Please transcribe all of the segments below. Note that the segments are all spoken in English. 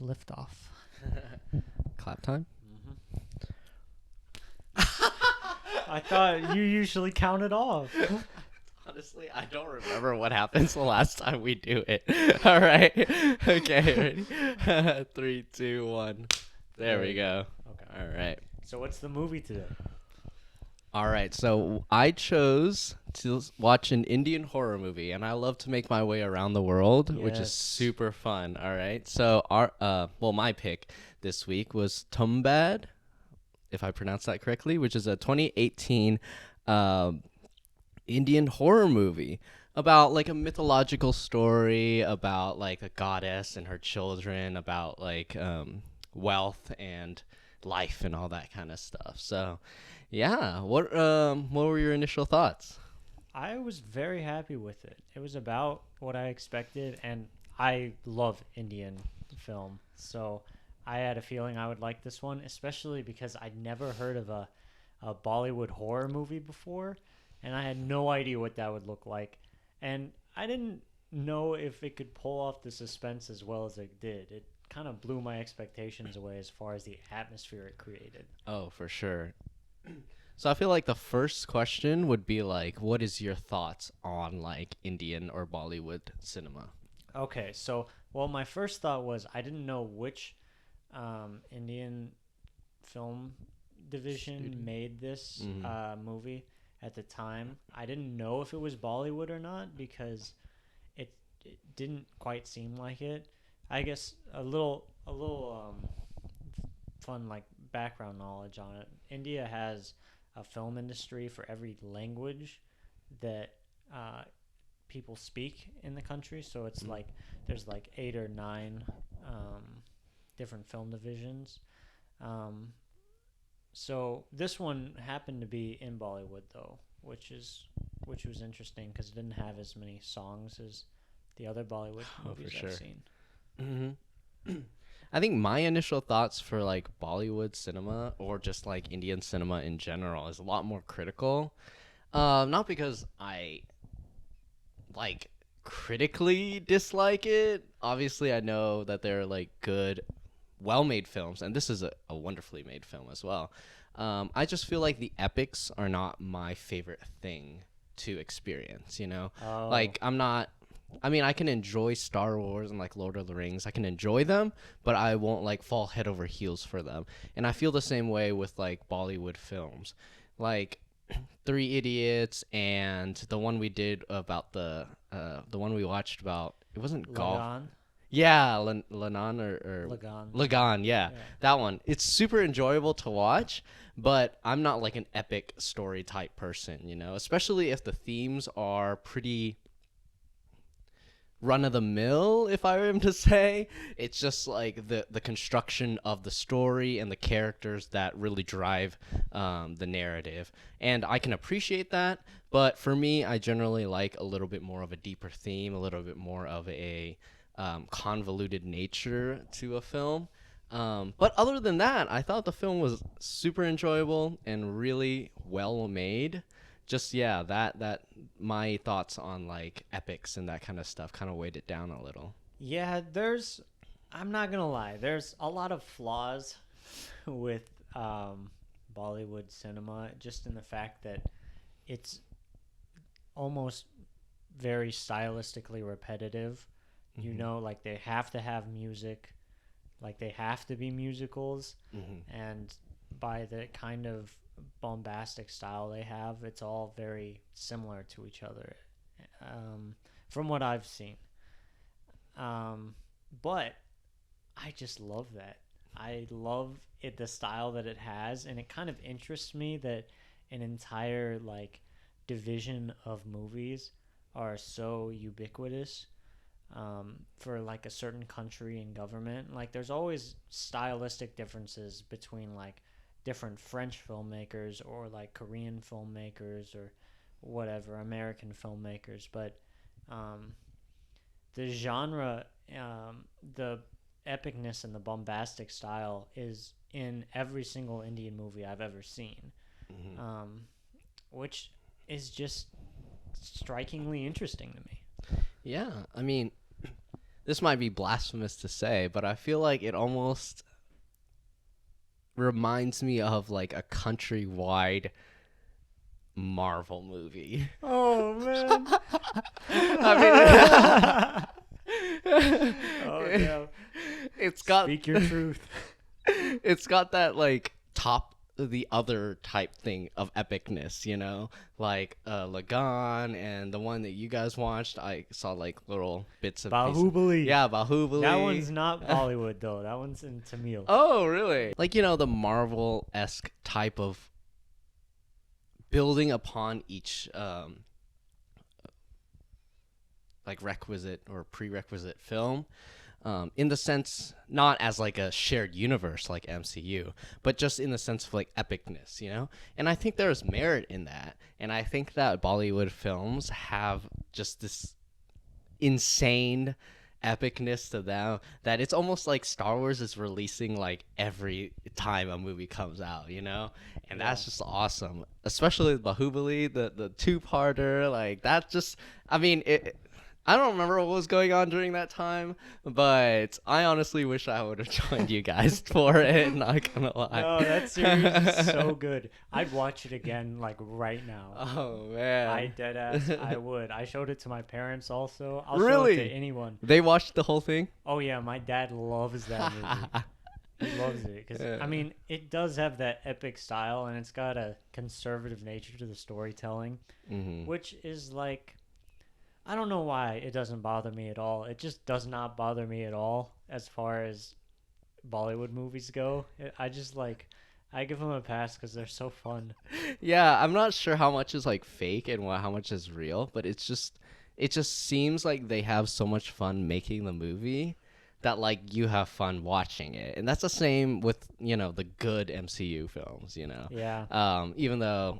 Liftoff. Clap time? I thought you usually counted off. Honestly, I don't remember what happens the last time we do it. All right. Okay, ready? 3, 2, 1. There we go. Okay. All right. So what's the movie today? All right. So I chose to watch an Indian horror movie, and I love to make my way around the world, which is Yes. super fun. All right. So my pick this week was Tumbbad, if I pronounced that correctly, which is a 2018 Indian horror movie about like a mythological story about like a goddess and her children, about like wealth and life and all that kind of stuff. So, yeah, what were your initial thoughts? I was very happy with it. It was about what I expected, and I love Indian film. So I had a feeling I would like this one, especially because I'd never heard of a Bollywood horror movie before, and I had no idea what that would look like. And I didn't know if it could pull off the suspense as well as it did. It kind of blew my expectations away as far as the atmosphere it created. Oh, for sure. So I feel like the first question would be like, what is your thoughts on like Indian or Bollywood cinema? Okay, so well, my first thought was I didn't know which Indian film division Studio. made this Mhm. movie at the time. I didn't know if it was Bollywood or not because it didn't quite seem like it. I guess a little fun like background knowledge on it. India has a film industry for every language that uh, people speak in the country. So it's like there's like 8 or 9 different film divisions. Um, so this one happened to be in Bollywood though, which was interesting because it didn't have as many songs as the other Bollywood Oh, for movies sure. I've seen. I think my initial thoughts for like Bollywood cinema or just like Indian cinema in general is a lot more critical. Not because I like critically dislike it. Obviously, I know that they're like good, well-made films, and this is a wonderfully made film as well. I just feel like the epics are not my favorite thing to experience. Oh, Like I'm not. I mean, I can enjoy Star Wars and like Lord of the Rings. I can enjoy them, but I won't like fall head over heels for them. And I feel the same way with like Bollywood films, like Three Idiots and the one we did about the one we watched about. It wasn't golf. Lagan, Yeah, Lanan or Lagan. Lagan, yeah. Yeah. That one. It's super enjoyable to watch, but I'm not like an epic story type person, especially if the themes are pretty run of the mill, if I were to say. It's just like the construction of the story and the characters that really drive the narrative. And I can appreciate that, but for me, I generally like a little bit more of a deeper theme, a little bit more of a convoluted nature to a film. But other than that, I thought the film was super enjoyable and really well made. Just yeah, that my thoughts on like epics and that kind of stuff kind of weighed it down a little. Yeah, I'm not gonna lie. There's a lot of flaws with Bollywood cinema, just in the fact that it's almost very stylistically repetitive. Like they have to have music, like they have to be musicals, and by the kind of bombastic style they have, it's all very similar to each other, from what I've seen. But I just love that. I love it, the style that it has, and it kind of interests me that an entire like division of movies are so ubiquitous for like a certain country and government. Like there's always stylistic differences between like different French filmmakers or like Korean filmmakers or whatever, American filmmakers, but um, the genre, the epicness and the bombastic style is in every single Indian movie I've ever seen, um, which is just strikingly interesting to me. Yeah, I mean, this might be blasphemous to say, but I feel like it almost reminds me of like a countrywide Marvel movie. Oh man. I mean, Oh no. it's got Speak your truth. it's got that like top the other type thing of epicness, you know, like Lagan and the one that you guys watched. I saw like little bits of Bahubali. Yeah, Bahubali. That one's not Bollywood though. That one's in Tamil. Oh, really? Like, you know, the Marvel-esque type of building upon each like requisite or prerequisite film. In the sense, not as like a shared universe like MCU, but just in the sense of like epicness, you know? And I think there's merit in that. And I think that Bollywood films have just this insane epicness to them that it's almost like Star Wars is releasing like every time a movie comes out, you know? And that's just awesome. Especially Bahubali, the two-parter, like that just, I mean, I don't remember what was going on during that time, but I honestly wish I would have joined you guys for it, not gonna lie. No, that series is so good. I'd watch it again like right now. Oh man. I deadass I would. I showed it to my parents also. I'll Really? show it to anyone. They watched the whole thing? Oh yeah, my dad loves that movie. He loves it because I mean it does have that epic style and it's got a conservative nature to the storytelling, which is like, I don't know why it doesn't bother me at all. It just does not bother me at all as far as Bollywood movies go. I just like, I give them a pass because they're so fun. Yeah, I'm not sure how much is like fake and how much is real, but it just seems like they have so much fun making the movie that like you have fun watching it. And that's the same with, you know, the good MCU films, you know. Yeah. Even though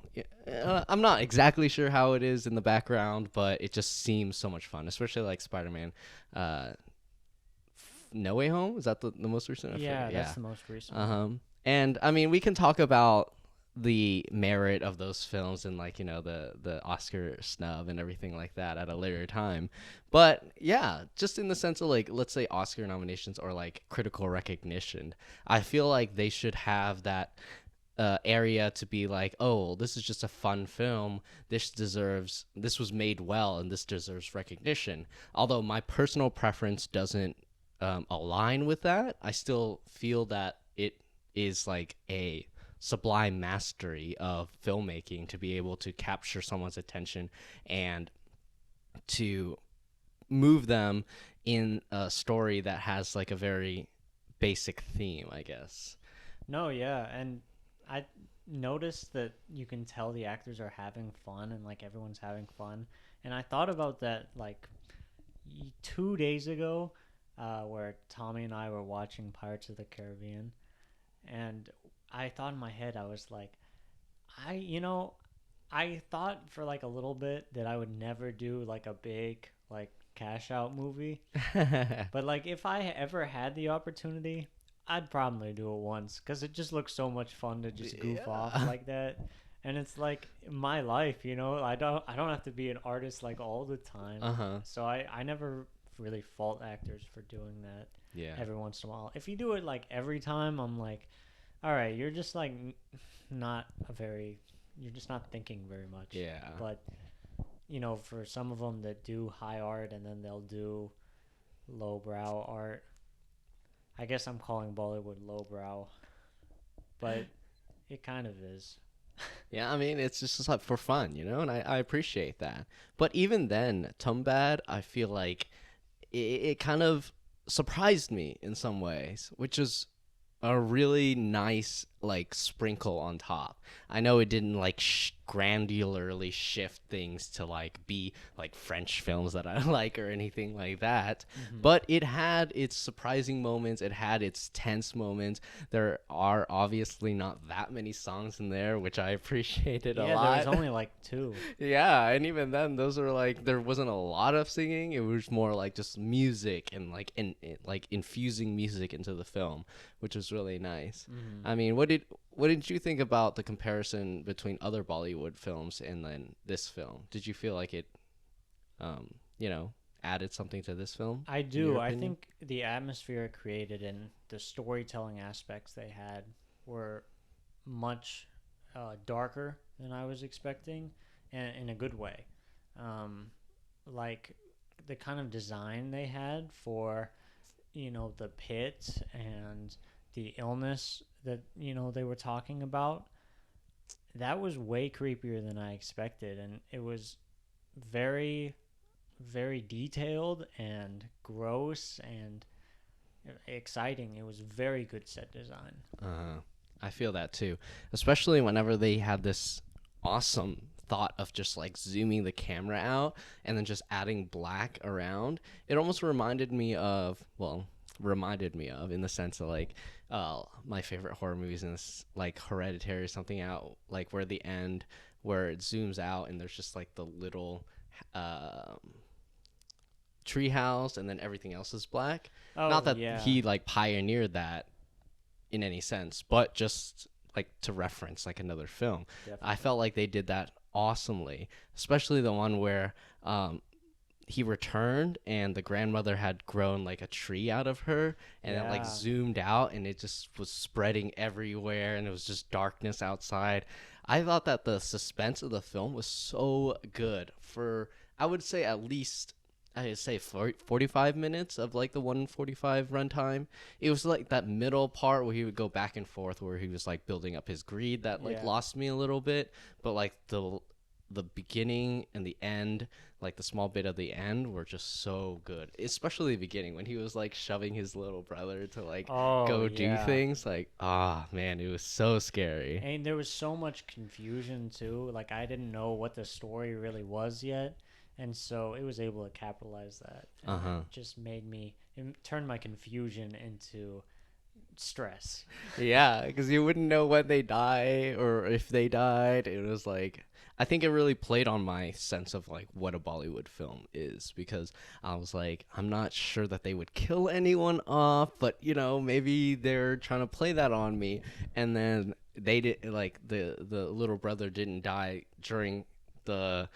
I'm not exactly sure how it is in the background, but it just seems so much fun, especially like Spider-Man No Way Home. Is that the most recent? Yeah, yeah, that's the most recent. And I mean, we can talk about the merit of those films and like, you know, the Oscar snub and everything like that at a later time, but yeah, just in the sense of like, let's say Oscar nominations or like critical recognition, I feel like they should have that area to be like, oh, this is just a fun film, this was made well and this deserves recognition. Although my personal preference doesn't align with that, I still feel that it is like a sublime mastery of filmmaking to be able to capture someone's attention and to move them in a story that has like a very basic theme, I guess. No, yeah, and I noticed that you can tell the actors are having fun and like everyone's having fun. And I thought about that like 2 days ago, where Tommy and I were watching Pirates of the Caribbean, and I thought in my head, I was like, I thought for like a little bit that I would never do like a big like cash out movie. But like if I ever had the opportunity, I'd probably do it once because it just looks so much fun to just goof off like that. And it's like my life, you know, I don't have to be an artist like all the time. So I never really fault actors for doing that. Yeah. Every once in a while. If you do it like every time, I'm like, all right, you're just like you're just not thinking very much. Yeah. But, you know, for some of them that do high art and then they'll do lowbrow art, I guess I'm calling Bollywood lowbrow, but it kind of is. Yeah, I mean, it's just like for fun, you know, and I appreciate that. But even then, Tumbbad, I feel like it kind of surprised me in some ways, which is a really nice like sprinkle on top. I know it didn't like granularly shift things to like be like French films that I like or anything like that, but it had its surprising moments, it had its tense moments. There are obviously not that many songs in there, which I appreciated a lot. Yeah, there was only like 2. Yeah, and even then those are like, there wasn't a lot of singing, it was more like just music and like like infusing music into the film, which was really nice. I mean, what did you think about the comparison between other Bollywood films and then this film? Did you feel like it, you know, added something to this film? I in your do. I opinion? think the atmosphere it created and the storytelling aspects they had were much darker than I was expecting, and in a good way. Um, like the kind of design they had for, the pit and the illness that they were talking about, that was way creepier than I expected, and it was very, very detailed and gross and exciting. It was very good set design. I feel that too, especially whenever they had this awesome thought of just like zooming the camera out and then just adding black around. It almost reminded me of in the sense of like my favorite horror movies, in this like Hereditary or something, out like where the end where it zooms out and there's just like the little uh treehouse and then everything else is black. Oh Not that yeah, he like pioneered that in any sense, but just like to reference like another film. definitely. I felt like they did that awesomely, especially the one where he returned and the grandmother had grown like a tree out of her, and it like Yeah. zoomed out and it just was spreading everywhere and it was just darkness outside. I thought that the suspense of the film was so good for, I would say, at least I'd say 45 minutes of like the 145 runtime. It was like that middle part where he would go back and forth, where he was like building up his greed, that like Yeah. lost me a little bit. But like the beginning and the end, like the small bit of the end, were just so good. Especially the beginning when he was like shoving his little brother to like Oh go do yeah. things. Like, man, it was so scary. And there was so much confusion too. Like I didn't know what the story really was yet, and so it was able to capitalize that. And it just it turned my confusion into stress. Yeah, because you wouldn't know when they die or if they died. It was like, I think it really played on my sense of like what a Bollywood film is, because I was like, I'm not sure that they would kill anyone off, but maybe they're trying to play that on me. And then they did, like the little brother didn't die during the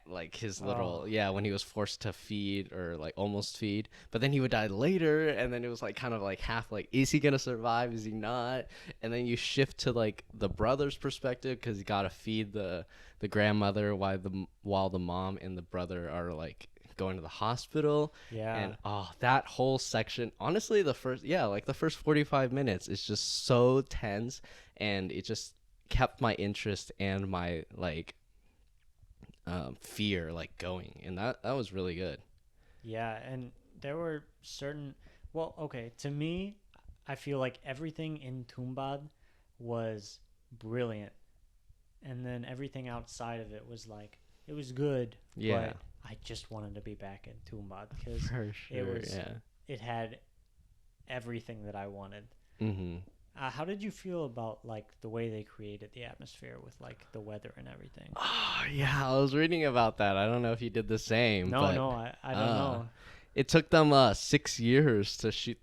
like his little, Oh. yeah, when he was forced to feed or like almost feed, but then he would die later, and then it was like kind of like half like, is he gonna survive, is he not? And then you shift to like the brother's perspective, because he gotta feed the grandmother while the mom and the brother are like going to the hospital. Yeah. And that whole section, honestly, the first 45 minutes is just so tense, and it just kept my interest and my like fear like going, and that was really good. Yeah, and there were certain. Well, okay, to me, I feel like everything in Tumbbad was brilliant, and then everything outside of it was like it was good, Yeah, but I just wanted to be back in Tumbbad because for it sure. was Yeah. it had everything that I wanted. Mm-hmm. How did you feel about like the way they created the atmosphere with like the weather and everything? Oh, yeah, I was reading about that. I don't know if you did the same. No, but no, I don't uh, know. it took them 6 years to shoot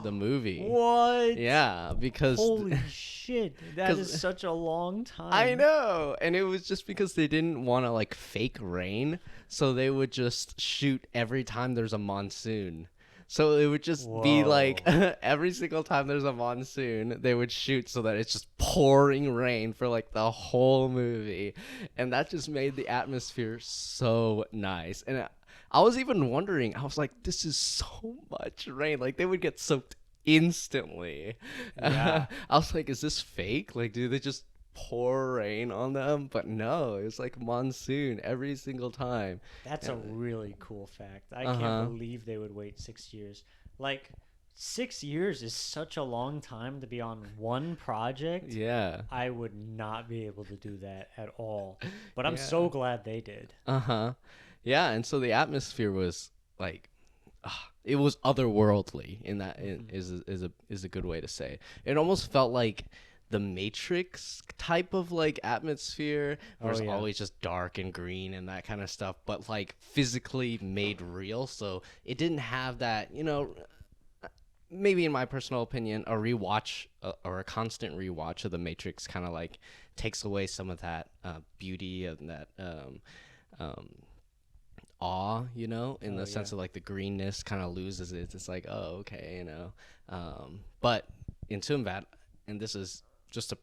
the movie. What? Yeah, because Holy shit! That 'cause- is such a long time. I know, and it was just because they didn't want to like fake rain, so they would just shoot every time there's a monsoon. So it would just be like Whoa. every single time there's a monsoon, they would shoot so that it's just pouring rain for like the whole movie. And that just made the atmosphere so nice. And I was even wondering, I was like, this is so much rain. Like they would get soaked instantly. Yeah. I was like, is this fake? Like, do they just pour rain on them? But no, it's like monsoon every single time. That's a And- really cool fact. I Uh-huh. can't believe they would wait 6 years. Like, 6 years is such a long time to be on one project. Yeah. I would not be able to do that at all. But I'm Yeah. so glad they did. Uh-huh. Yeah, and so the atmosphere was like, it was otherworldly in that, is a good way to say it. It almost felt like the Matrix type of like atmosphere, where it's yeah. always just dark and green and that kind of stuff, but like physically made real. So it didn't have that, maybe in my personal opinion, a rewatch or a constant rewatch of the Matrix kind of like takes away some of that beauty and that um, awe, you know, in Oh the sense yeah. of like the greenness kind of loses it. It's like, oh, okay, you know. But in Tumbbad, and this is just a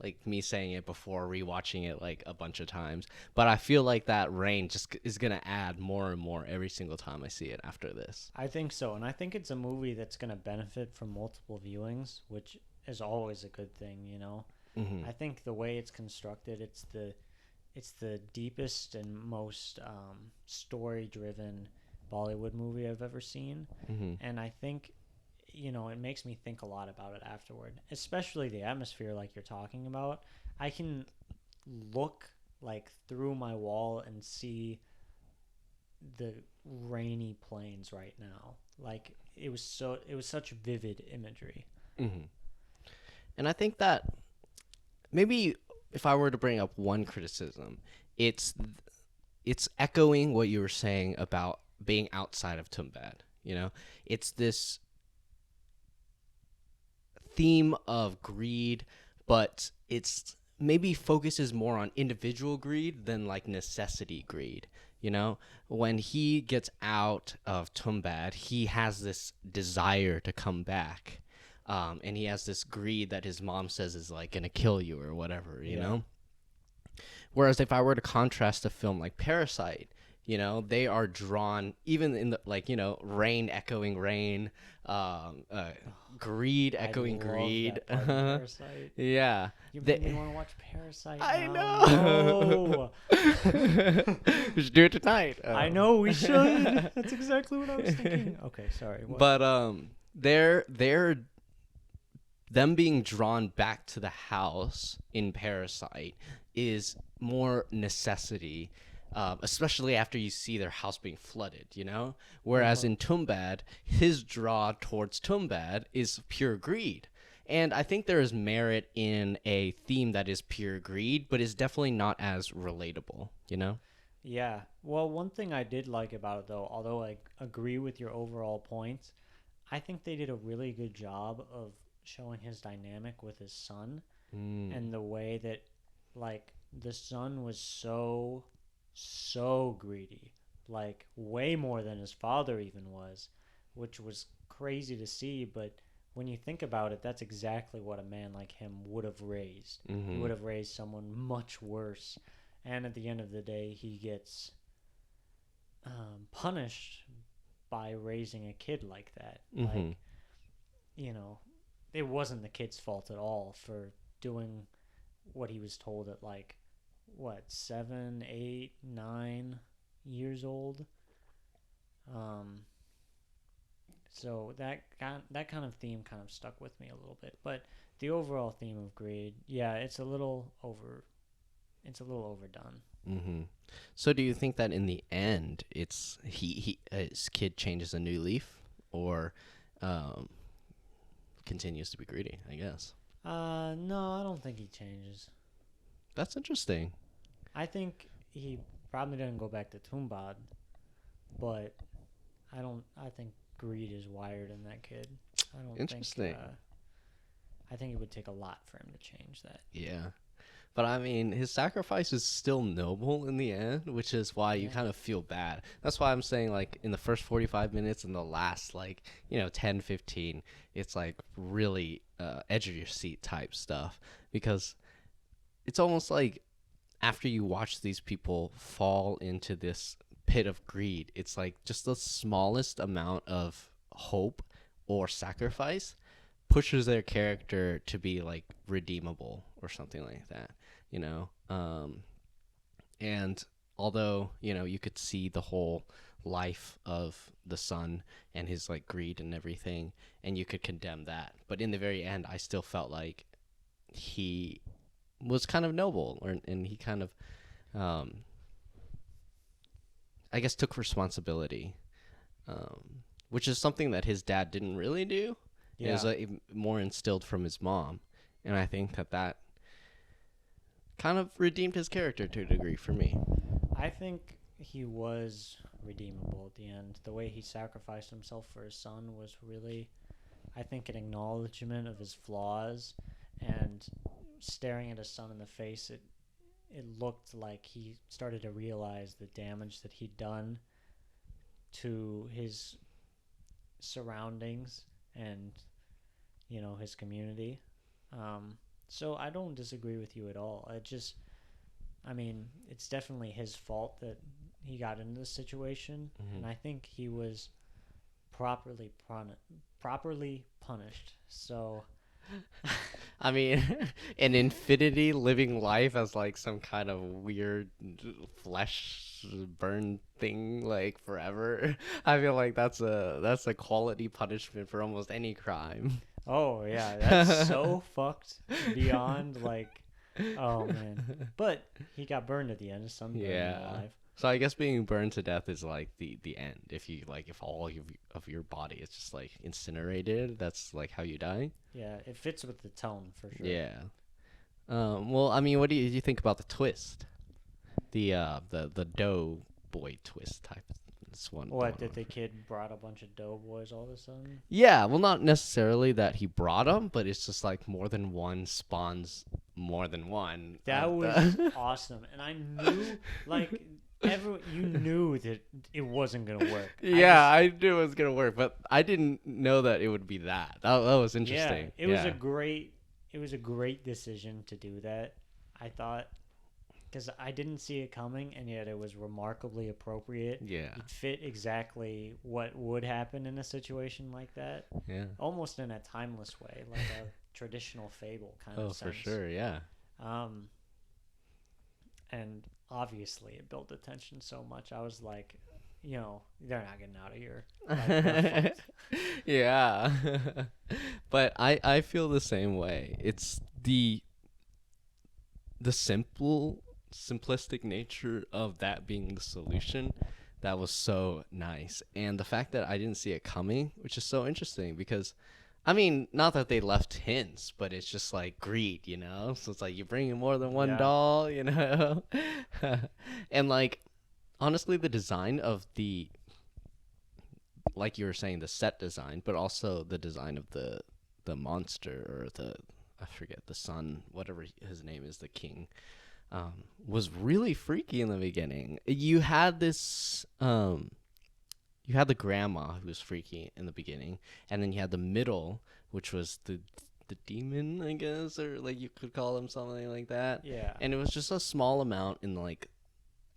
like me saying it before rewatching it like a bunch of times, but I feel like that rain just is gonna add more and more every single time I see it after this. I think so, and I think it's a movie that's going to benefit from multiple viewings, which is always a good thing, you know. Mm-hmm. I think the way it's constructed, it's the deepest and most story driven Bollywood movie I've ever seen, Mm-hmm. and I think it makes me think a lot about it afterward, especially the atmosphere like you're talking about. I can look like through my wall and see the rainy plains right now. Like it was such vivid imagery. Mm-hmm. And I think that maybe if I were to bring up one criticism, it's it's echoing what you were saying about being outside of Tumbbad. You know, it's this theme of greed, but it's maybe focuses more on individual greed than like necessity greed. You know, when he gets out of Tumbbad, he has this desire to come back. And he has this greed that his mom says is like gonna kill you or whatever, you Yeah. know? Whereas if I were to contrast a film like Parasite, you know, they are drawn even in the like, you know, rain echoing rain, um, uh, greed I echoing love greed. that part of Parasite. Yeah. You made me They, want to watch Parasite I now. know. No. We should do it tonight. I know we should. That's exactly what I was thinking. Okay, sorry. What? But they're them being drawn back to the house in Parasite is more necessity, especially after you see their house being flooded, you know? Whereas in Tumbbad, his draw towards Tumbbad is pure greed. And I think there is merit in a theme that is pure greed, but is definitely not as relatable, you know? Yeah. Well, one thing I did like about it, though, although I agree with your overall points, I think they did a really good job of showing his dynamic with his son Mm. and the way that, like, the son was so greedy, like, way more than his father even was, which was crazy to see. But when you think about it, that's exactly what a man like him would have raised. He Mm-hmm. would have raised someone much worse. And at the end of the day, he gets punished by raising a kid like that. Mm-hmm. Like, you know, it wasn't the kid's fault at all for doing what he was told at like what 7, 8, 9 years old. Um, so that kind of theme kind of stuck with me a little bit. But the overall theme of greed, yeah, it's a little over. It's a little overdone. Mm-hmm. So do you think that in the end, it's he his kid changes a new leaf, or um, continues to be greedy? I guess No, I don't think he changes. that's interesting. I think he probably didn't go back to Tumbbad, but I don't. I think greed is wired in that kid. I don't think. Interesting. I think it would take a lot for him to change that. Yeah. But I mean, his sacrifice is still noble in the end, which is why you Yeah. kind of feel bad. That's why I'm saying, like, in the first 45 minutes and the last, like, 10, 15, it's like really edge of your seat type stuff. Because it's almost like after you watch these people fall into this pit of greed, it's like just the smallest amount of hope or sacrifice pushes their character to be like redeemable or something like that, you know. And although you could see the whole life of the son and his like greed and everything, and you could condemn that, but in the very end, I still felt like he was kind of noble, and he kind of, I guess, took responsibility, which is something that his dad didn't really do. It was Yeah. more instilled from his mom, and I think that kind of redeemed his character to a degree for me. I think he was redeemable at the end. The way he sacrificed himself for his son was really, I think, an acknowledgement of his flaws and staring at his son in the face. it looked like he started to realize the damage that he'd done to his surroundings and, you know, his community. So I don't disagree with you at all. I mean, it's definitely his fault that he got into this situation, and I think he was properly punished. So, I mean, an infinity living life as like some kind of weird flesh burn thing like forever. I feel like that's a quality punishment for almost any crime. oh yeah, that's so fucked beyond like, oh man. But he got burned at the end, sunburned Yeah. alive. So I guess being burned to death is like the end. If all of your body is just like incinerated, that's like how you die. Yeah, it fits with the tone for sure. Yeah. Well, I mean, what do you think about the twist? The dough boy twist type. This one. What, that the kid brought a bunch of doughboys all of a sudden? Yeah, well, not necessarily that he brought them, but it's just like more than one spawns more than one. That was awesome, and I knew like you knew that it wasn't gonna work. Yeah, I knew it was gonna work, but I didn't know that it would be that. That was interesting. Yeah, it was a great decision to do that. I thought, because I didn't see it coming, and yet it was remarkably appropriate. Yeah. It fit exactly what would happen in a situation like that. Yeah. Almost in a timeless way, like a traditional fable kind of sense. Oh, for sure, yeah. And obviously it built the tension so much. I was like, you know, they're not getting out of here. Like, they're fucked. Yeah. But I feel the same way. It's the simplistic nature of that being the solution that was so nice, and the fact that I didn't see it coming, which is so interesting, because I mean, not that they left hints, but it's just like greed, you know? So it's like you bring in more than one doll, you know? And like, honestly, the design of like you were saying, the set design, but also the design of the monster, or I forget, the son, whatever his name is, the king, was really freaky in the beginning. You had this, you had the grandma who was freaky in the beginning, and then you had the middle, which was the demon, I guess, or like you could call him something like that. Yeah. And it was just a small amount in like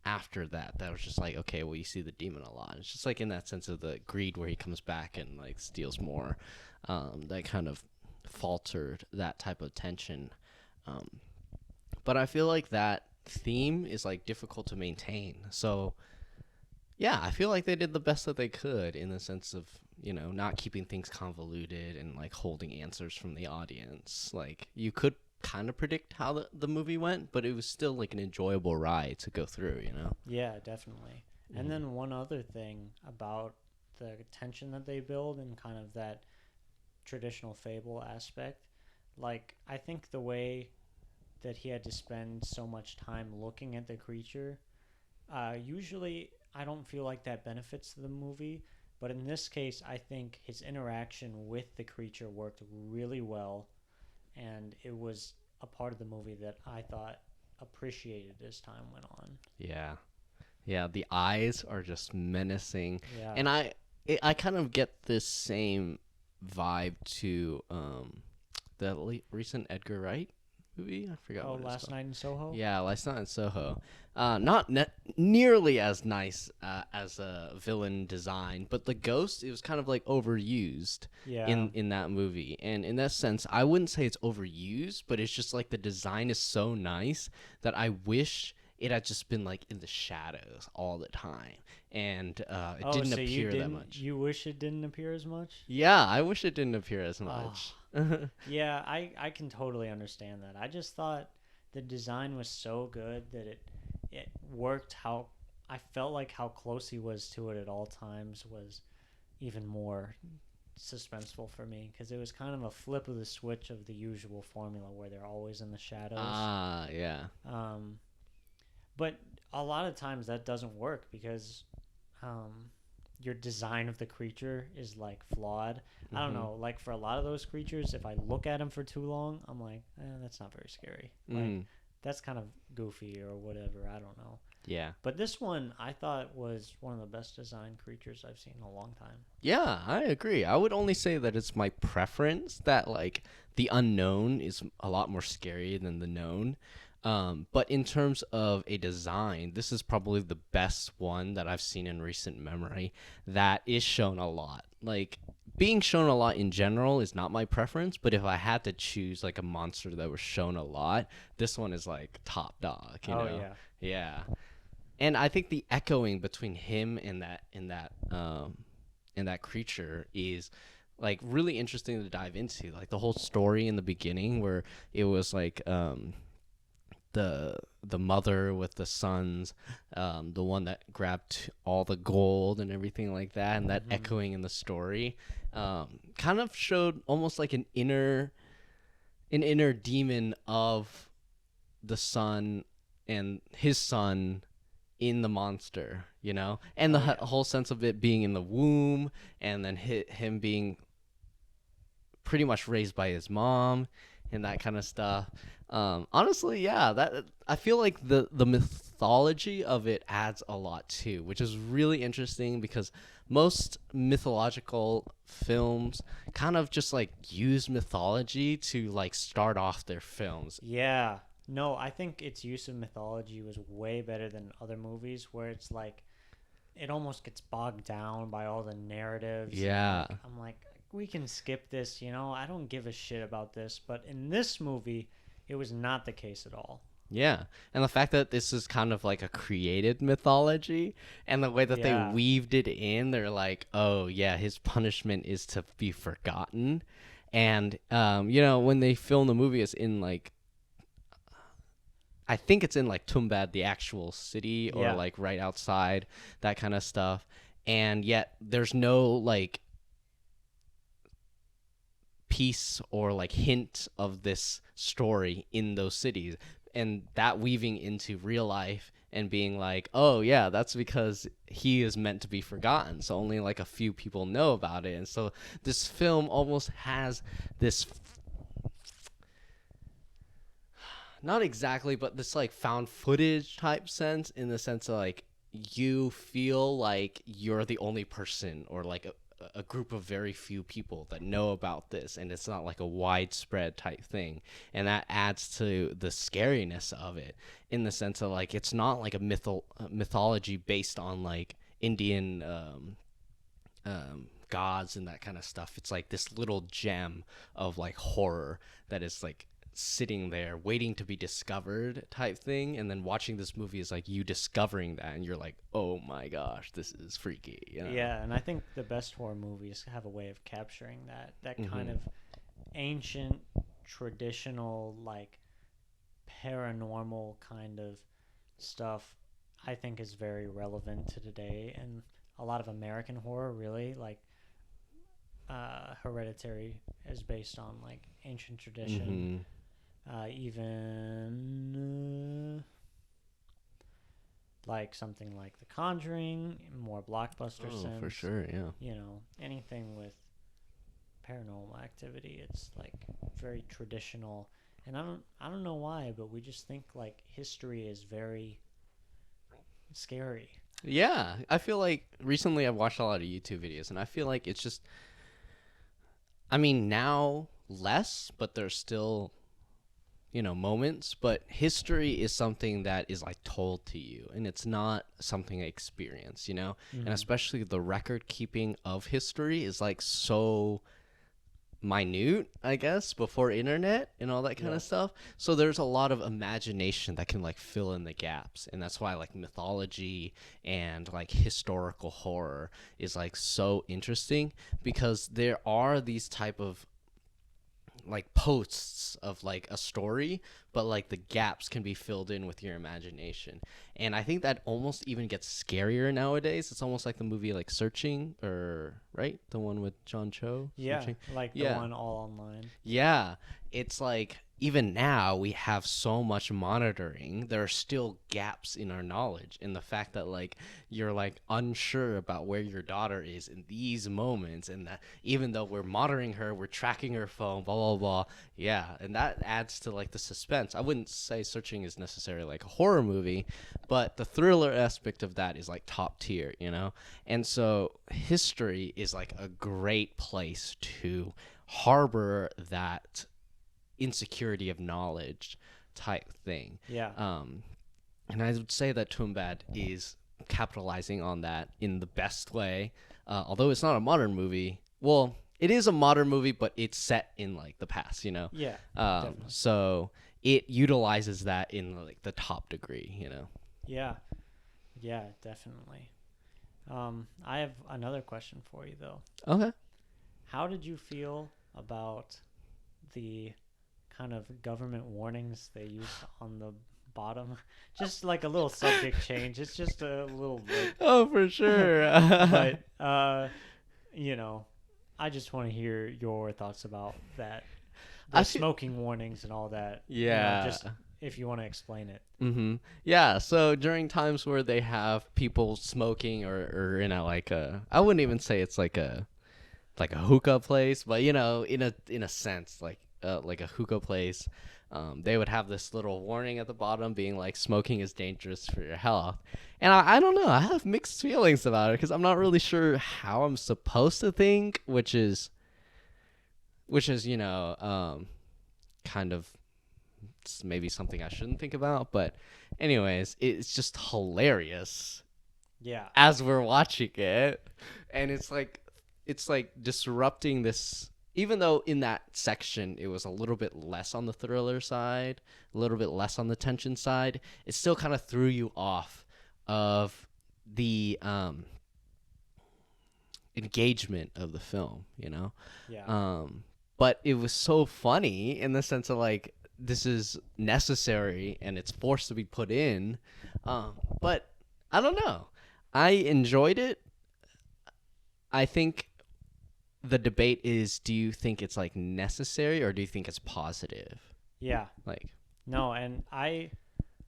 after that was just like, okay, well, you see the demon a lot. It's just like in that sense of the greed where he comes back and like steals more, that kind of faltered that type of tension. But I feel like that theme is like difficult to maintain. So yeah, I feel like they did the best that they could in the sense of, you know, not keeping things convoluted and like holding answers from the audience. Like you could kind of predict how the movie went, but it was still like an enjoyable ride to go through, you know? Yeah, definitely. And then one other thing about the tension that they build and kind of that traditional fable aspect, like I think the way that he had to spend so much time looking at the creature, usually I don't feel like that benefits the movie, but in this case I think his interaction with the creature worked really well, and it was a part of the movie that I thought appreciated as time went on. Yeah, the eyes are just menacing. Yeah. And I kind of get this same vibe to the recent Edgar Wright movie. I forgot what it's Last called. Night in Soho? Yeah, Last Night in Soho. Not nearly as nice as a villain design, but the ghost, it was kind of like overused in that movie. And in that sense, I wouldn't say it's overused, but it's just like the design is so nice that I wish it had just been like in the shadows all the time, and it didn't appear that much. You wish it didn't appear as much? Yeah, I wish it didn't appear as much. Yeah, I can totally understand that. I just thought the design was so good that it worked. How I felt like how close he was to it at all times was even more suspenseful for me, because it was kind of a flip of the switch of the usual formula where they're always in the shadows. Yeah. But a lot of times that doesn't work because your design of the creature is like flawed. I don't know, like for a lot of those creatures, if I look at them for too long, I'm like, that's not very scary. Like that's kind of goofy or whatever. I don't know. Yeah. But this one I thought was one of the best designed creatures I've seen in a long time. Yeah, I agree. I would only say that it's my preference that like the unknown is a lot more scary than the known. But in terms of a design, this is probably the best one that I've seen in recent memory that is shown a lot. Like being shown a lot in general is not my preference, but if I had to choose like a monster that was shown a lot, this one is like top dog, you know? Yeah. Yeah. And I think the echoing between him and that creature is like really interesting to dive into. Like the whole story in the beginning where it was like the mother with the sons, the one that grabbed all the gold and everything like that, and that echoing in the story, kind of showed almost like an inner demon of the son and his son in the monster, you know, and the whole sense of it being in the womb, and then him being pretty much raised by his mom and that kind of stuff. Honestly, yeah, that I feel like the mythology of it adds a lot too, which is really interesting because most mythological films kind of just like use mythology to like start off their films. Yeah. No, I think its use of mythology was way better than other movies where it's like it almost gets bogged down by all the narratives. Yeah. I'm like, we can skip this, you know? I don't give a shit about this. But in this movie, it was not the case at all. Yeah. And the fact that this is kind of like a created mythology and the way that they weaved it in, they're like, oh, yeah, his punishment is to be forgotten. And, you know, when they film the movie, it's in like, I think it's in like Tumbbad, the actual city, or like right outside, that kind of stuff. And yet there's no like piece or like hint of this story in those cities. And that weaving into real life and being like, oh yeah, that's because he is meant to be forgotten. So only like a few people know about it. And so this film almost has this not exactly, but this like found footage type sense, in the sense of like you feel like you're the only person or like a group of very few people that know about this, and it's not like a widespread type thing, and that adds to the scariness of it, in the sense of like it's not like a mythology based on like Indian gods and that kind of stuff. It's like this little gem of like horror that is like sitting there waiting to be discovered type thing, and then watching this movie is like you discovering that, and you're like, oh my gosh, this is freaky, you know? Yeah, and I think the best horror movies have a way of capturing that kind of ancient, traditional, like paranormal kind of stuff. I think is very relevant to today, and a lot of American horror really like Hereditary is based on like ancient tradition. Even like something like The Conjuring, more blockbuster sense. For sure, yeah. You know, anything with paranormal activity, it's like very traditional. And I don't know why, but we just think like history is very scary. Yeah, I feel like recently I've watched a lot of YouTube videos, and I feel like it's just, I mean, now less, but there's still, you know, moments, but history is something that is like told to you, and it's not something I experience, you know? And especially the record keeping of history is like so minute, I guess, before internet and all that kind of stuff. So there's a lot of imagination that can like fill in the gaps, and that's why like mythology and like historical horror is like so interesting, because there are these type of like posts of like a story, but like the gaps can be filled in with your imagination. And I think that almost even gets scarier nowadays. It's almost like the movie like Searching, or right, the one with John Cho. Yeah, Searching. like the one All Online. Yeah, it's like even now we have so much monitoring, there are still gaps in our knowledge, in the fact that like you're like unsure about where your daughter is in these moments, and that even though we're monitoring her, we're tracking her phone, blah blah blah. Yeah, and that adds to like the suspense. I wouldn't say Searching is necessarily like a horror movie, but the thriller aspect of that is like top tier, you know. And so history is like a great place to harbor that insecurity of knowledge type thing. Yeah. And I would say that Tumbbad is capitalizing on that in the best way. Although it's not a modern movie. Well, it is a modern movie, but it's set in like the past, you know? Yeah. Definitely. So it utilizes that in like the top degree, you know? Yeah. Yeah, definitely. I have another question for you though. Okay. How did you feel about the kind of government warnings they used on the bottom? Just like a little subject change. It's just a little bit. Oh, for sure. But you know, I just want to hear your thoughts about that. The smoking warnings and all that. Yeah. You know, just if you want to explain it. Mm-hmm. Yeah. So during times where they have people smoking or in a like a, I wouldn't even say it's like a hookah place, but you know, in a sense, like a hookah place, they would have this little warning at the bottom being like smoking is dangerous for your health. And I don't know, I have mixed feelings about it because I'm not really sure how I'm supposed to think, which is you know, kind of maybe something I shouldn't think about. But anyways, it's just hilarious. Yeah. As we're watching it, and it's like disrupting this, even though in that section it was a little bit less on the thriller side, a little bit less on the tension side, it still kind of threw you off of the engagement of the film, you know? Yeah. But it was so funny in the sense of like, this is necessary and it's forced to be put in. But I don't know. I enjoyed it. I think the debate is, do you think it's like necessary or do you think it's positive? Yeah. Like, no, and I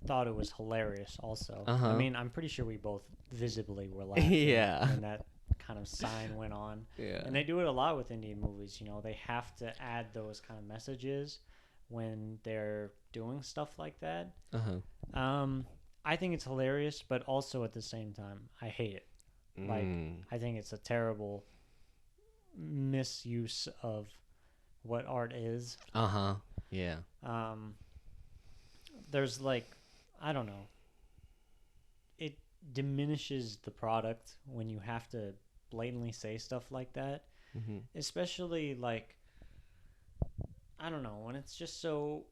thought it was hilarious also. Uh-huh. I mean, I'm pretty sure we both visibly were laughing Yeah. when that kind of sign went on. yeah. And they do it a lot with Indian movies, you know. They have to add those kind of messages when they're doing stuff like that. Uh-huh. I think it's hilarious, but also at the same time, I hate it. Like, I think it's a terrible misuse of what art is. Uh-huh. Yeah. There's like, I don't know. It diminishes the product when you have to blatantly say stuff like that. Mm-hmm. Especially like, I don't know, when it's just so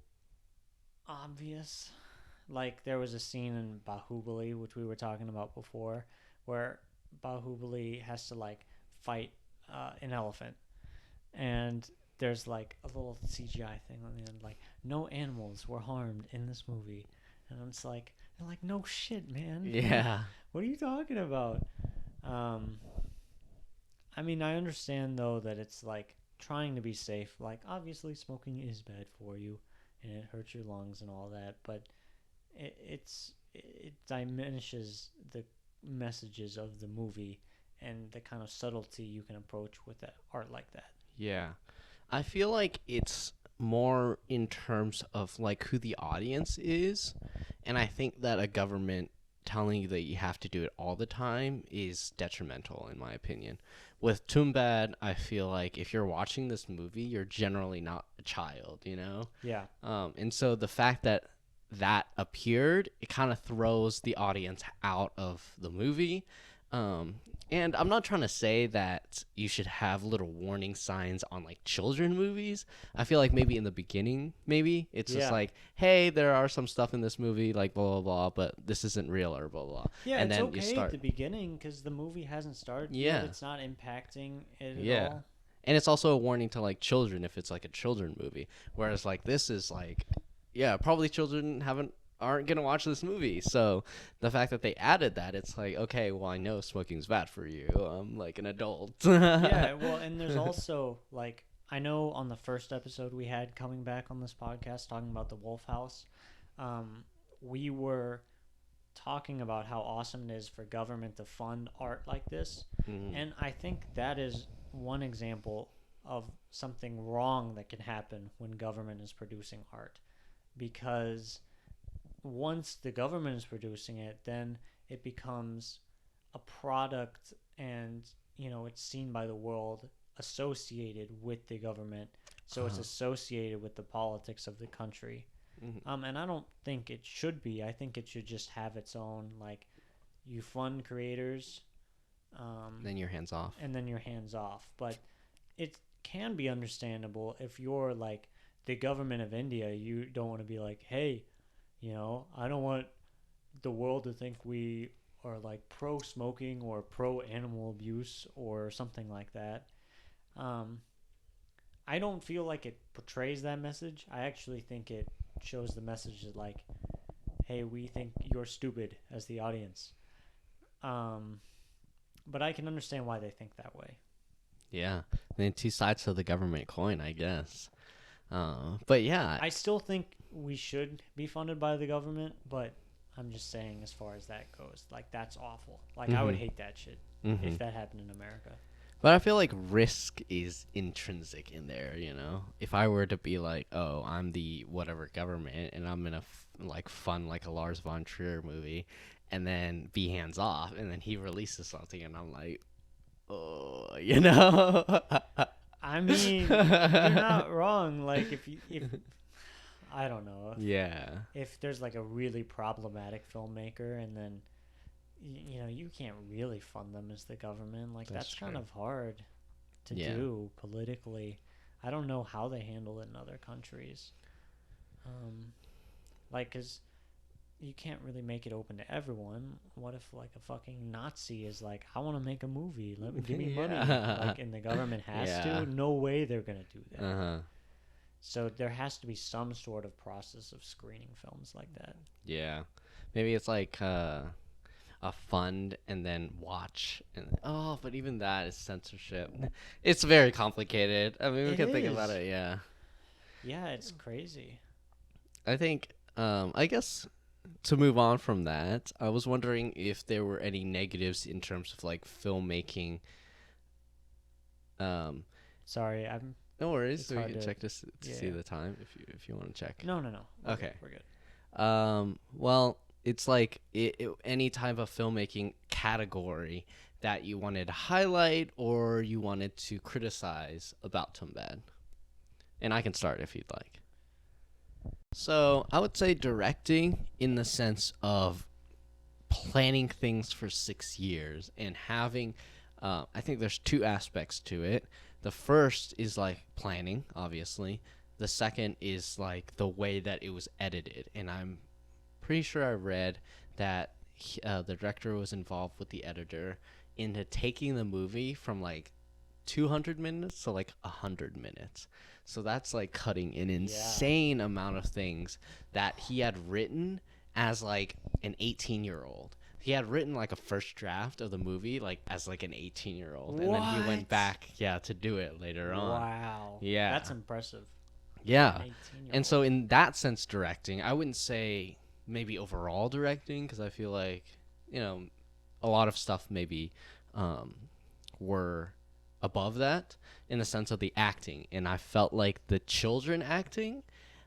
obvious. Like there was a scene in Bahubali, which we were talking about before, where Bahubali has to like fight an elephant, and there's like a little CGI thing on the end, like no animals were harmed in this movie, and I'm just like, they're like, no shit, man. Yeah. What are you talking about? I mean, I understand though that it's like trying to be safe. Like obviously, smoking is bad for you, and it hurts your lungs and all that, but it diminishes the messages of the movie and the kind of subtlety you can approach with that art like that. Yeah. I feel like it's more in terms of like who the audience is, and I think that a government telling you that you have to do it all the time is detrimental in my opinion. With Tumbbad, I feel like if you're watching this movie, you're generally not a child, you know? Yeah. And so the fact that appeared, it kind of throws the audience out of the movie. And I'm not trying to say that you should have little warning signs on like children movies. I feel like maybe in the beginning, maybe it's just like, hey, there are some stuff in this movie like blah blah blah, but this isn't real or blah blah. Yeah, and it's then okay you start at the beginning because the movie hasn't started Yeah. yet. It's not impacting it Yeah. at all. And it's also a warning to like children if it's like a children movie, whereas like this is like, yeah, probably children aren't gonna watch this movie. So the fact that they added that, it's like, okay, well, I know smoking's bad for you. I'm like an adult. Yeah, well, and there's also like I know on the first episode we had coming back on this podcast talking about the Wolf House, we were talking about how awesome it is for government to fund art like this. Mm-hmm. And I think that is one example of something wrong that can happen when government is producing art. Because once the government is producing it, then it becomes a product and, it's seen by the world associated with the government. So it's associated with the politics of the country. Mm-hmm. And I don't think it should be. I think it should just have its own, like, you fund creators, Then your hands off. and then you're hands off. But it can be understandable if you're like the government of India. You don't want to be like, hey, I don't want the world to think we are like pro smoking or pro animal abuse or something like that. I don't feel like it portrays that message. I actually think it shows the message that, like, hey, we think you're stupid as the audience. But I can understand why they think that way. Yeah. Then two sides of the government coin, I guess. But yeah. I still think we should be funded by the government, but I'm just saying as far as that goes, like, that's awful. Like, I would hate that shit if that happened in America. But I feel like risk is intrinsic in there, If I were to be like, oh, I'm the whatever government and I'm going to fund like a Lars von Trier movie and then be hands off and then he releases something and I'm like, oh, I mean, you're not wrong. Like, if I don't know. Yeah. If there's like a really problematic filmmaker and then you can't really fund them as the government. Like, that's kind of hard to do politically. I don't know how they handle it in other countries. Like, because you can't really make it open to everyone. What if, like, a fucking Nazi is like, I want to make a movie. Give me money. Like, and the government has to? No way they're going to do that. Uh-huh. So there has to be some sort of process of screening films like that. Yeah. Maybe it's like... a fund and then watch but even that is censorship. It's very complicated. I mean, we can think about it. Yeah, it's crazy. I think I guess to move on from that, I was wondering if there were any negatives in terms of like filmmaking. Sorry, I'm no worries. it's We hard can to- check to see the time if you want to check. no. Okay. We're good. Well, it's like any type of filmmaking category that you wanted to highlight or you wanted to criticize about Tumbbad. And I can start if you'd like. So I would say directing in the sense of planning things for 6 years and having, I think there's two aspects to it. The first is like planning, obviously. The second is like the way that it was edited. And I'm pretty sure I read that the director was involved with the editor into taking the movie from like 200 minutes to like 100 minutes. So that's like cutting an insane amount of things that he had written as like an 18-year-old. He had written like a first draft of the movie like as like an 18-year-old. And then he went back to do it later on. Wow. Yeah. That's impressive. Yeah. And so in that sense, directing, I wouldn't say maybe overall directing, because I feel like, a lot of stuff maybe were above that in the sense of the acting. And I felt like the children acting,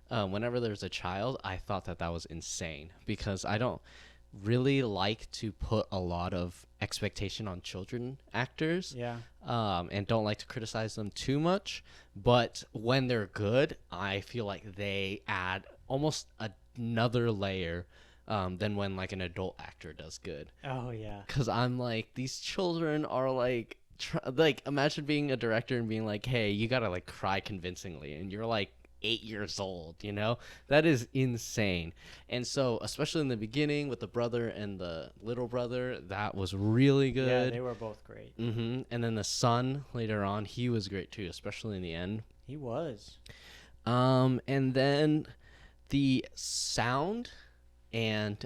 whenever there's a child, I thought that was insane, because I don't really like to put a lot of expectation on children actors. Yeah. And don't like to criticize them too much. But when they're good, I feel like they add almost another layer than when like an adult actor does good. Oh yeah. Because I'm like, these children are like, like imagine being a director and being like, hey, you gotta like cry convincingly, and you're like 8 years old, that is insane. And so especially in the beginning with the brother and the little brother, that was really good. Yeah, they were both great. And then the son later on, he was great too, especially in the end. He was. And then the sound and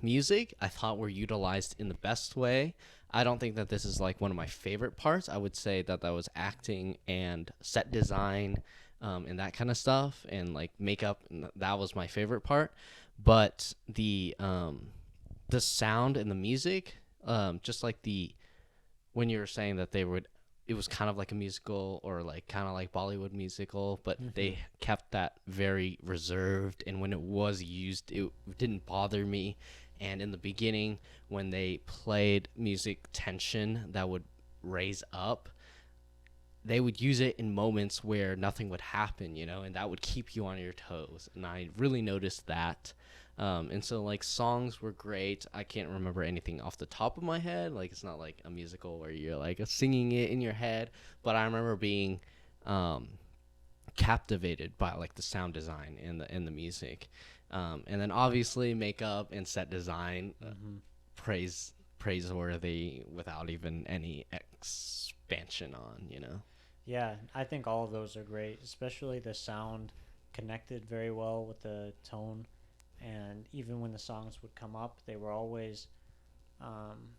music I thought were utilized in the best way. I don't think that this is like one of my favorite parts. I would say that that was acting and set design, and that kind of stuff, and like makeup. And that was my favorite part. But the sound and the music, just like the when you were saying that they would, it was kind of like a musical or like kind of like Bollywood musical, but they kept that very reserved. And when it was used, it didn't bother me. And in the beginning, when they played music tension that would raise up, they would use it in moments where nothing would happen, you know, and that would keep you on your toes. And I really noticed that. And so, like, songs were great. I can't remember anything off the top of my head. Like, it's not like a musical where you're like singing it in your head. But I remember being captivated by like the sound design and the music. And then obviously makeup and set design, praiseworthy without even any expansion on, you know. Yeah, I think all of those are great, especially the sound connected very well with the tone. And even when the songs would come up, they were always, um,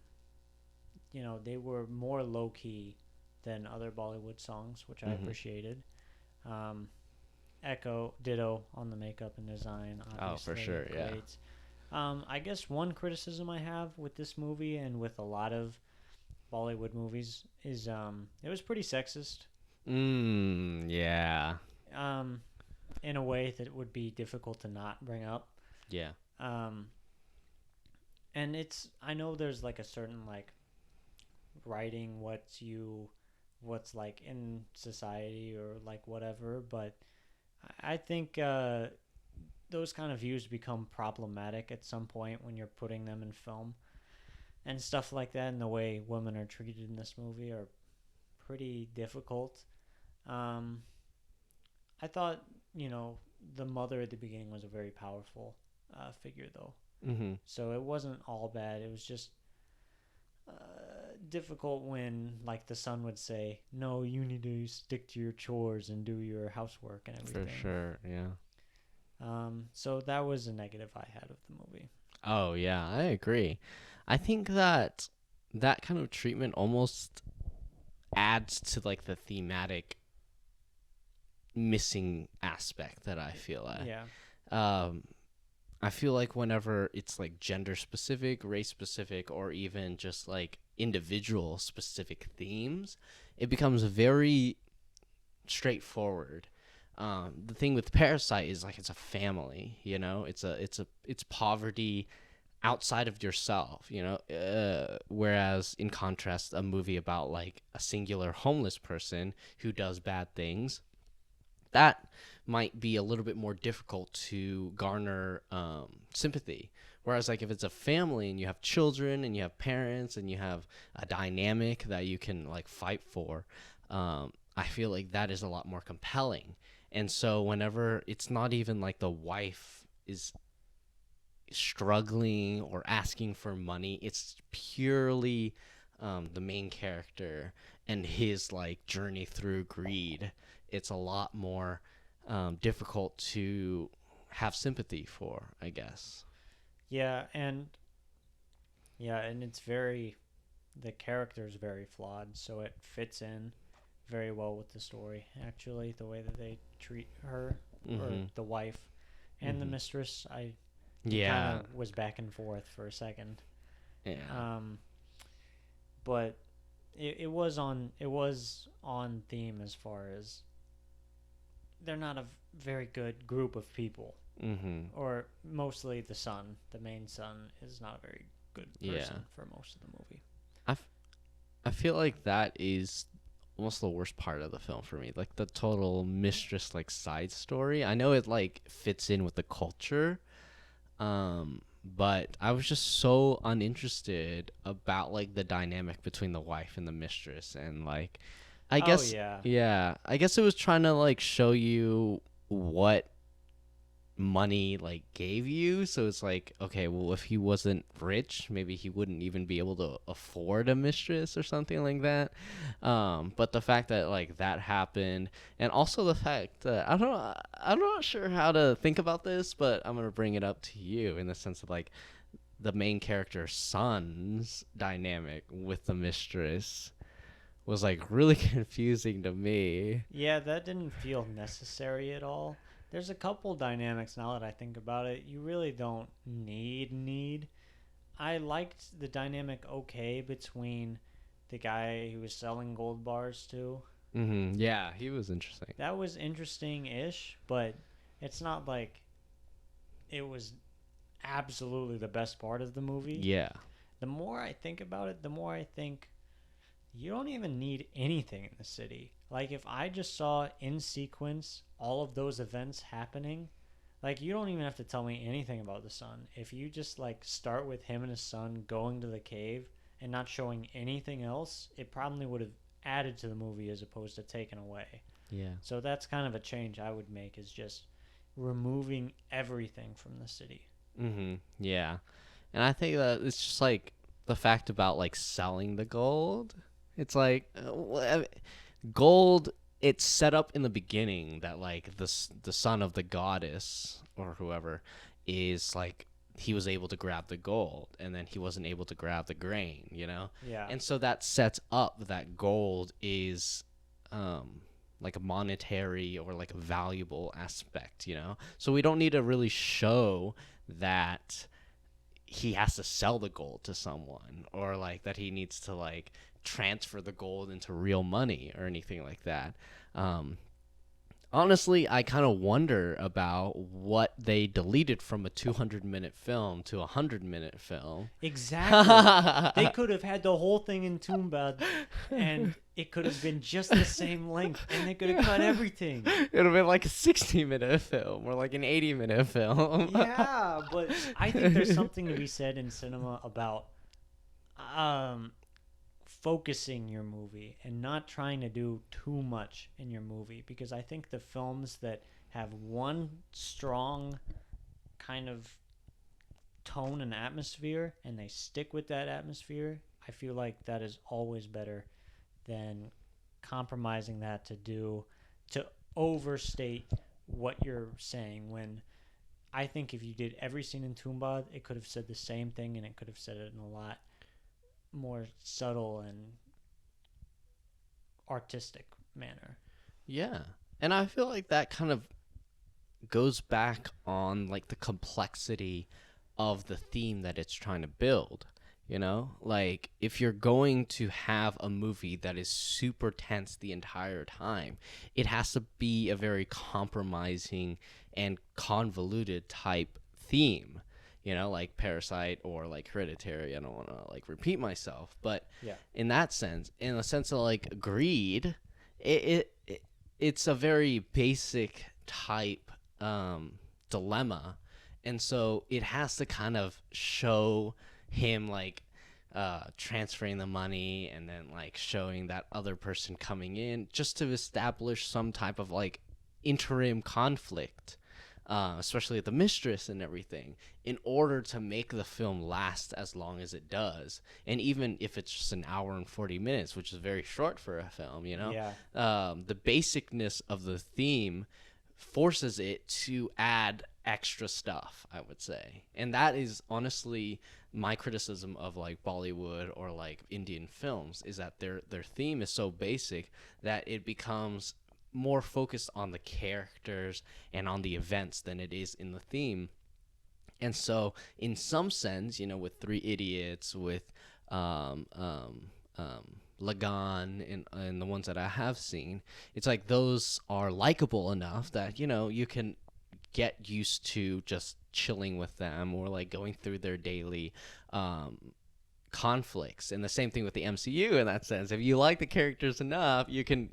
they were more low key than other Bollywood songs, which I appreciated. Um, Echo, ditto on the makeup and design. Obviously, Oh, for sure, yeah. great. I guess one criticism I have with this movie and with a lot of Bollywood movies is it was pretty sexist. Yeah. Um, in a way that would be difficult to not bring up. Yeah. Um, and I know there's like a certain like writing what's like in society or like whatever, but I think those kind of views become problematic at some point when you're putting them in film and stuff like that, and the way women are treated in this movie are pretty difficult. um, I thought, the mother at the beginning was a very powerful figure, though. Mm-hmm. So it wasn't all bad. It was just difficult when, like, the son would say, "No, you need to stick to your chores and do your housework and everything." For sure, yeah. So that was a negative I had of the movie. Oh, yeah, I agree. I think that that kind of treatment almost adds to like the thematic missing aspect that I feel like. Yeah. Um, I feel like whenever it's like gender specific, race specific, or even just like individual specific themes, it becomes very straightforward. The thing with Parasite is like it's a family, you know, it's poverty outside of yourself, you know, whereas in contrast, a movie about like a singular homeless person who does bad things, that might be a little bit more difficult to garner sympathy. Whereas like if it's a family and you have children and you have parents and you have a dynamic that you can like fight for, I feel like that is a lot more compelling. And so whenever it's not even like the wife is struggling or asking for money, it's purely the main character and his like journey through greed. It's a lot more difficult to have sympathy for, I guess. And it's the character is very flawed, so it fits in very well with the story. Actually, the way that they treat her, or the wife, and the mistress, I kind of was back and forth for a second. Yeah. But it was on theme as far as they're not a very good group of people. Or mostly the main son, is not a very good person for most of the movie. I feel like that is almost the worst part of the film for me, like the total mistress like side story. I know it like fits in with the culture, but I was just so uninterested about like the dynamic between the wife and the mistress, and like I guess I guess it was trying to like show you what money like gave you. So it's like, okay, well, if he wasn't rich, maybe he wouldn't even be able to afford a mistress or something like that. But the fact that like that happened, and also the fact that I'm not sure how to think about this, but I'm gonna bring it up to you in the sense of like the main character's son's dynamic with the mistress was like really confusing to me. Yeah, that didn't feel necessary at all. There's a couple dynamics now that I think about it. You really don't need. I liked the dynamic okay between the guy who was selling gold bars to. Yeah, he was interesting. That was interesting-ish, but it's not like it was absolutely the best part of the movie. Yeah. The more I think about it, the more I think you don't even need anything in the city. Like, if I just saw in sequence all of those events happening, like, you don't even have to tell me anything about the son. If you just, like, start with him and his son going to the cave and not showing anything else, it probably would have added to the movie as opposed to taken away. Yeah. So that's kind of a change I would make, is just removing everything from the city. Yeah. And I think that it's just like the fact about like selling the gold. It's like gold, it's set up in the beginning that like the son of the goddess or whoever is like, he was able to grab the gold and then he wasn't able to grab the grain, you know? Yeah. And so that sets up that gold is like a monetary or like a valuable aspect, you know? So we don't need to really show that he has to sell the gold to someone, or like that he needs to like transfer the gold into real money or anything like that. Honestly, I kind of wonder about what they deleted from a 200-minute film to a 100-minute film. Exactly. They could have had the whole thing in Tumbbad, and it could have been just the same length, and they could have cut everything. It would have been like a 60-minute film or like an 80-minute film. Yeah, but I think there's something to be said in cinema about focusing your movie and not trying to do too much in your movie, because I think the films that have one strong kind of tone and atmosphere and they stick with that atmosphere, I feel like that is always better than compromising that to overstate what you're saying. When I think if you did every scene in Tumbbad, it could have said the same thing, and it could have said it in a lot more subtle and artistic manner. Yeah. And I feel like that kind of goes back on like the complexity of the theme that it's trying to build, you know? Like, if you're going to have a movie that is super tense the entire time, it has to be a very compromising and convoluted type theme. You know, like Parasite or like Hereditary. I don't want to like repeat myself, but Yeah. in that sense, in the sense of like Greed, it's a very basic type dilemma, and so it has to kind of show him like transferring the money and then like showing that other person coming in just to establish some type of like interim conflict. Especially at the mistress and everything, in order to make the film last as long as it does. And even if it's just an hour and 40 minutes, which is very short for a film, you know, the basicness of the theme forces it to add extra stuff, I would say. And that is honestly my criticism of like Bollywood or like Indian films, is that their theme is so basic that it becomes more focused on the characters and on the events than it is in the theme. And so in some sense, you know, with Three Idiots, with Lagan, and the ones that I have seen, it's like those are likable enough that, you know, you can get used to just chilling with them or like going through their daily conflicts. And the same thing with the MCU in that sense. If you like the characters enough, you can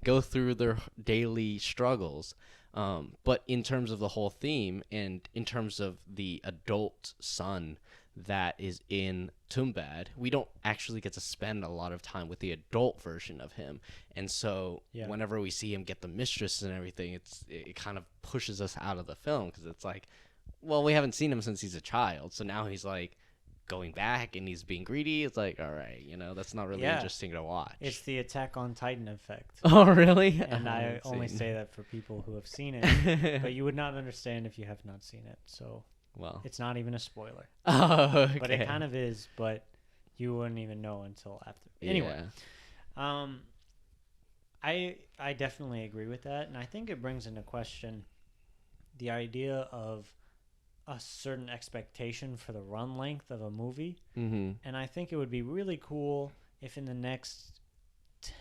go through their daily struggles. But in terms of the whole theme and in terms of the adult son that is in Tumbbad, we don't actually get to spend a lot of time with the adult version of him. And so whenever we see him get the mistress and everything, it kind of pushes us out of the film, because it's like, well, we haven't seen him since he's a child, so now he's like going back and he's being greedy. It's like, all right, you know, that's not really interesting to watch. It's the Attack on Titan effect. Oh, really? And I only say that for people who have seen it, but you would not understand if you have not seen it. So Well. It's not even a spoiler. Oh, okay. But it kind of is, but you wouldn't even know until after. Anyway, Yeah. I definitely agree with that, and I think it brings into question the idea of a certain expectation for the run length of a movie. Mm-hmm. And I think it would be really cool if in the next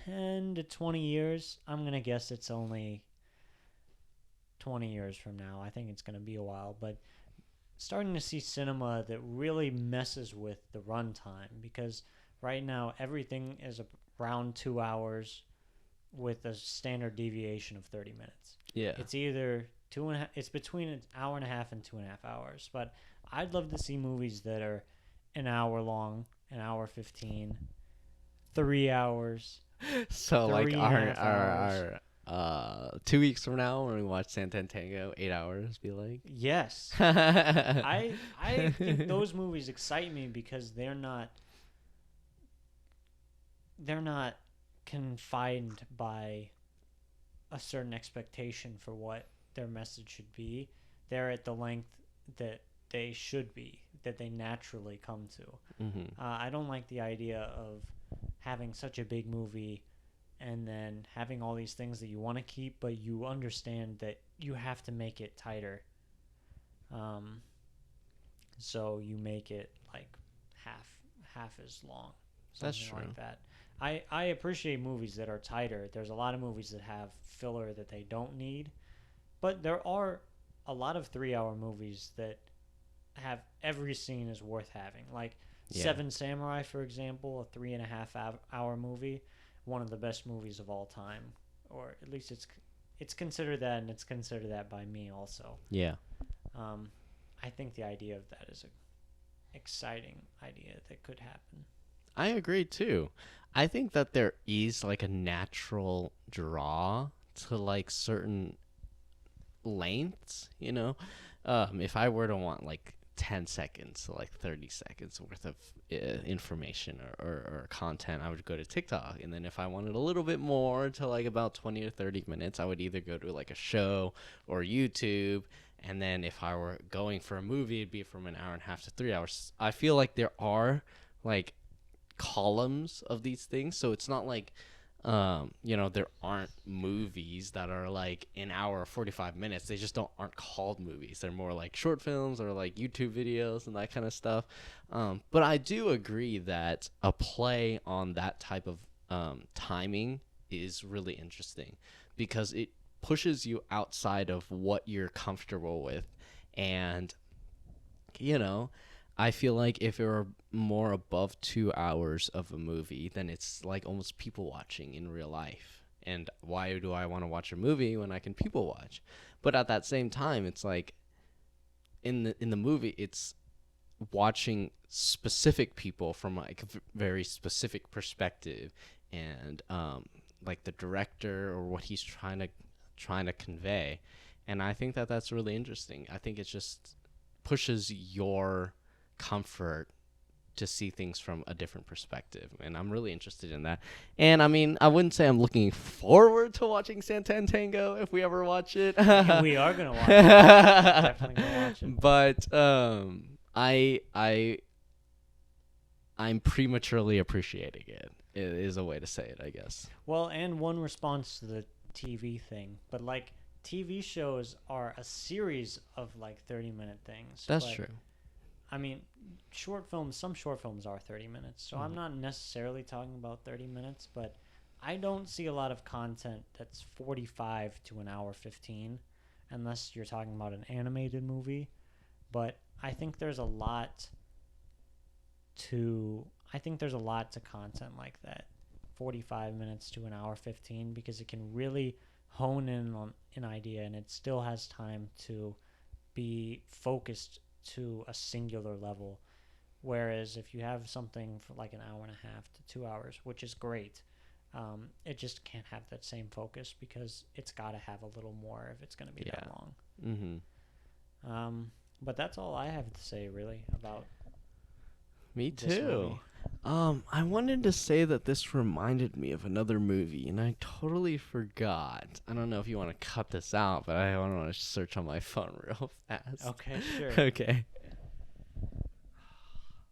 10 to 20 years, I'm going to guess it's only 20 years from now. I think it's going to be a while, but starting to see cinema that really messes with the runtime, because right now everything is around 2 hours with a standard deviation of 30 minutes. Yeah. It's either it's between an hour and a half and 2.5 hours, but I'd love to see movies that are an hour long, an hour 15, 3 hours. So like 3.5 hours. our 2 weeks from now when we watch Santa and Tango, 8 hours be like. Yes. I think those movies excite me because they're not confined by a certain expectation for what their message should be. They're at the length that they should be, that they naturally come to. Mm-hmm. I don't like the idea of having such a big movie and then having all these things that you want to keep, but you understand that you have to make it tighter. So you make it like half as long. That's true. Like that. I appreciate movies that are tighter. There's a lot of movies that have filler that they don't need, but there are a lot of 3-hour movies that have every scene is worth having. Like Seven Samurai, for example, a 3.5-hour movie, one of the best movies of all time, or at least it's considered that, and it's considered that by me also. Yeah. I think the idea of that is an exciting idea that could happen. I agree too. I think that there is like a natural draw to like certain lengths, you know. If I were to want like 10 seconds to like 30 seconds worth of information or content, I would go to TikTok. And then if I wanted a little bit more to like about 20 to 30 minutes, I would either go to like a show or YouTube. And then if I were going for a movie, it'd be from an hour and a half to 3 hours. I feel like there are like columns of these things, so it's not like there aren't movies that are like an hour or 45 minutes. They just aren't called movies. They're more like short films or like YouTube videos and that kind of stuff. But I do agree that a play on that type of timing is really interesting because it pushes you outside of what you're comfortable with. And I feel like if it were more above 2 hours of a movie, then it's like almost people watching in real life. And why do I want to watch a movie when I can people watch? But at that same time, it's like in the movie, it's watching specific people from like a very specific perspective, and like the director or what he's trying to convey. And I think that that's really interesting. I think it just pushes your comfort to see things from a different perspective, and I'm really interested in that. And I mean, I wouldn't say I'm looking forward to watching Santa and Tango if we ever watch it. We are gonna watch it. Definitely gonna watch it. But I'm prematurely appreciating it. It is a way to say it, I guess. Well, and one response to the TV thing, but like TV shows are a series of like 30-minute things. That's true. I mean, some short films are 30 minutes, so I'm not necessarily talking about 30 minutes, but I don't see a lot of content that's 45 to an hour 15, unless you're talking about an animated movie. But I think there's a lot to content like that, 45 minutes to an hour 15, because it can really hone in on an idea, and it still has time to be focused to a singular level. Whereas if you have something for like an hour and a half to 2 hours, which is great, it just can't have that same focus because it's got to have a little more if it's going to be that long. But that's all I have to say really about Me this too. movie? I wanted to say that this reminded me of another movie, and I totally forgot. I don't know if you want to cut this out, but I want to search on my phone real fast. Okay, sure. Okay.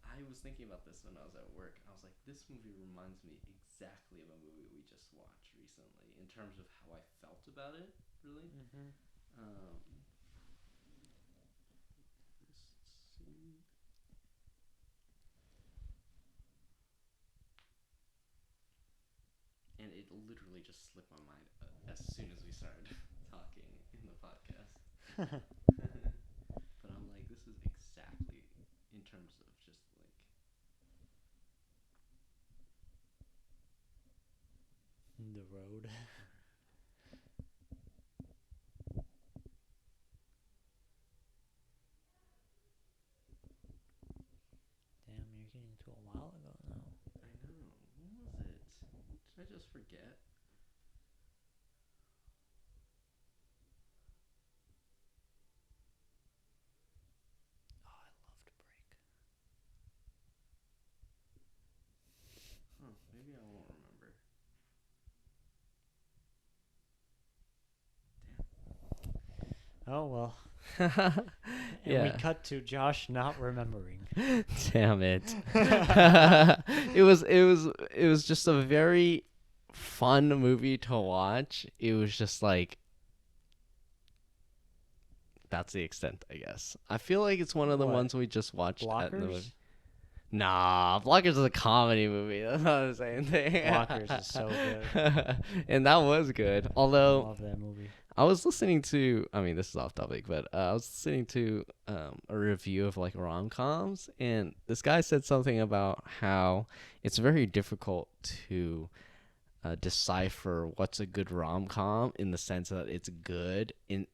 I was thinking about this when I was at work. I was like, this movie reminds me exactly of a movie we just watched recently in terms of how I felt about it, really. Mm-hmm. Let's see. And it literally just slipped my mind as soon as we started talking in the podcast. But I'm like, this is exactly in terms of just like The Road. Damn, you're getting to a while ago now. I know. What was it? Did I just forget? Oh, I loved Break. Huh, maybe I won't remember. Oh well. Damn. And we cut to Josh not remembering. Damn it. It was just a very fun movie to watch. It was just like that's the extent, I guess. I feel like it's one of the What? ones we just watched at the Blockers? Nah, Blockers is a comedy movie. That's not the same thing. Blockers is so good. And that was good. Although Love that movie. I was listening to, I mean, this is off topic, but I was listening to a review of like rom-coms, and this guy said something about how it's very difficult to decipher what's a good rom-com in the sense that it's good and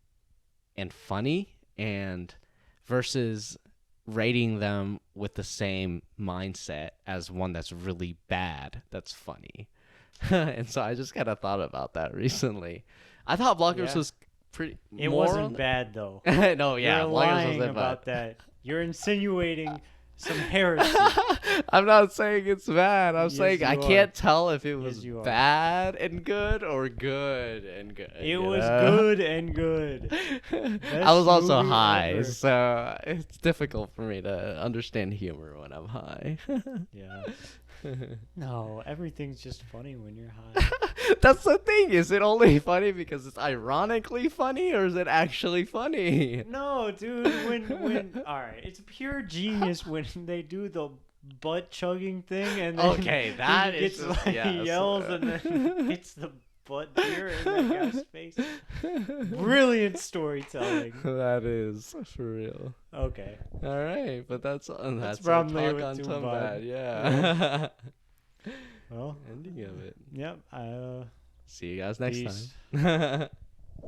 funny, and versus rating them with the same mindset as one that's really bad that's funny. And so I just kind of thought about that recently. I thought Blockers was pretty. It wasn't bad though. No, yeah, You're Blockers lying wasn't about bad. that. You're insinuating some heresy. I'm not saying it's bad. I'm Yes, saying I you can't are. tell if it was Yes, you are. bad and good or good and good. It was good and good. I was also movie high, ever. so it's difficult for me to understand humor when I'm high. Yeah. No, everything's just funny when you're high. That's the thing. Is it only funny because it's ironically funny, or is it actually funny? No, dude. When all right, it's pure genius when they do the butt chugging thing and then Okay, that he is gets just- like, yes. he yells and then hits the butt beer in that guy's face. Brilliant storytelling. That is for real. Okay. All right, but that's our probably talk with on Tumbbad. Tumbbad. Yeah. Well, Ending of it. yep. See you guys next Peace. time.